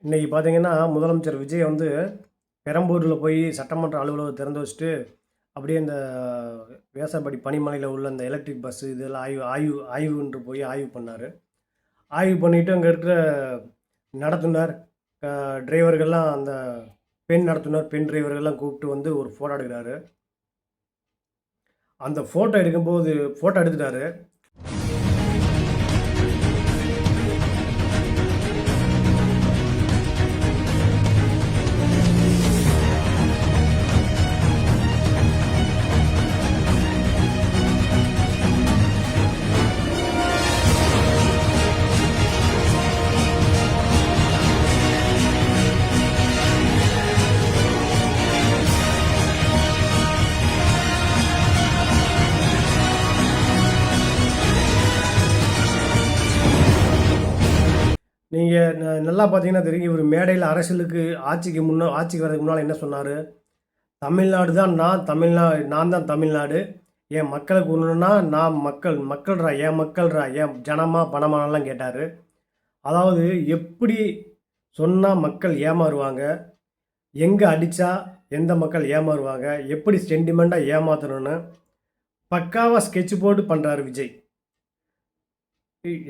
இன்னைக்கு பார்த்தீங்கன்னா, முதலமைச்சர் விஜய் வந்து பெரம்பூர்ல போய் சட்டமன்ற அலுவலகம் திறந்து வச்சுட்டு, அப்படியே இந்த வியாசர்பாடி பணிமனையில உள்ள இந்த எலக்ட்ரிக் பஸ் இதெல்லாம் ஆய்வுன்ட்டு போய் ஆய்வு பண்ணாரு. ஆய்வு பண்ணிட்டு அங்க இருக்கிற நடத்துனர், அ டிரைவர்கள்லாம் அந்த பெண் நடத்துனர், பெண் டிரைவர்கள்லாம் கூப்பிட்டு வந்து ஒரு ஃபோட்டோ எடுக்குறாரு. அந்த ஃபோட்டோ எடுத்துட்டாரு. நீங்க நல்லா பார்த்தீங்கன்னா தெரியும். இவரு மேடையில ஆட்சிக்கு வர்றதுக்கு முன்னால என்ன சொன்னாரு? தமிழ்நாடு தான் நான் தான் தமிழ்நாடு. என் மக்களுக்கு ஒண்ணுன்னா நான் மக்கள்றா, என் மக்கள்றா, என் ஜனமா, பணமாலாம் கேட்டாரு. அதாவது எப்படி சொன்னா மக்கள் ஏமாறுவாங்க? எங்க அடிச்சா எந்த மக்கள் ஏமாறுவாங்க? எப்படி சென்டிமெண்டா ஏமாத்தணும்னு பக்காவா ஸ்கெட்ச் போட்டு பண்றாரு விஜய்.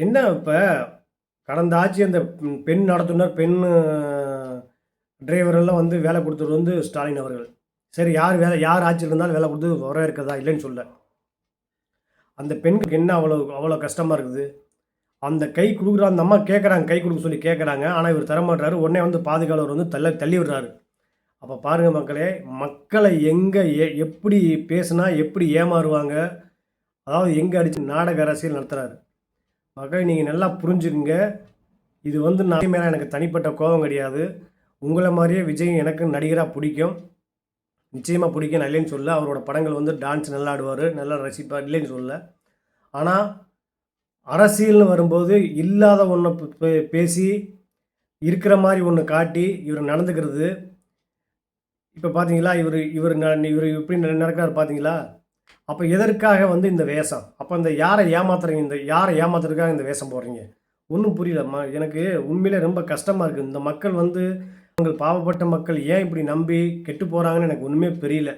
என்ன இப்ப கடந்த ஆட்சி அந்த பெண் நடத்துனர், டிரைவர் எல்லாம் வந்து வேலை குடுத்தது வந்து ஸ்டாலின் அவர்கள். சரி, யார் ஆட்சியில இருந்தாலும் வேலை குடுத்து வரவேற்கிறதா இல்லைன்னு சொல்லல. அந்த பெண்ணுக்கு என்ன அவ்வளோ அவ்வளோ கஷ்டமா இருக்குது. அந்த கை குடுக்குற அந்த அம்மா கேட்குறாங்க, கை குடுக்க சொல்லி கேட்குறாங்க. ஆனா இவர் தரமாட்றாரு. உடனே வந்து பாதுகாவலர் வந்து தள்ளி விடுறாரு. அப்ப பாருங்க மக்களே, மக்களை எங்க எப்படி பேசுனா எப்படி ஏமாறுவாங்க, அதாவது எங்க அடிச்சு நாடக அரசியல் நடத்துறாரு. மக்களே நீங்க நல்லா புரிஞ்சுக்குங்க. இது வந்து நான் மேல எனக்கு தனிப்பட்ட கோபம் கிடையாது. உங்கள மாரியே விஜய் எனக்கு நடிகரா புடிக்கும். நிச்சயமா பிடிக்கும். நான் இல்லைன்னு சொல்லல. அவரோட படங்கள் வந்து டான்ஸ் நல்லா ஆடுவாரு. நல்லா ரசிப்பார். இல்லைன்னு சொல்லல. ஆனா, அரசியல்னு வரும்போது இல்லாத ஒண்ண பேசி, இருக்கிற மாரி ஒண்ணு காட்டி, இவரு நடந்துக்கிறது, இப்ப பார்த்தீங்களா? இவரு எப்படி நடக்கிறாரு பார்த்தீங்களா? அப்ப எதற்காக வந்து இந்த வேஷம்? அப்ப இந்த யார ஏமாத்துறீங்க? யார ஏமாத்துறதுக்காக இந்த வேஷம் போடுறீங்க? ஒண்ணும் புரியலம்மா. எனக்கு உண்மையிலே ரொம்ப கஷ்டமா இருக்கு. இந்த மக்கள் வந்து பாவப்பட்ட மக்கள் ஏன் இப்படி நம்பி கெட்டு போறாங்கன்னு எனக்கு ஒண்ணுமே புரியல.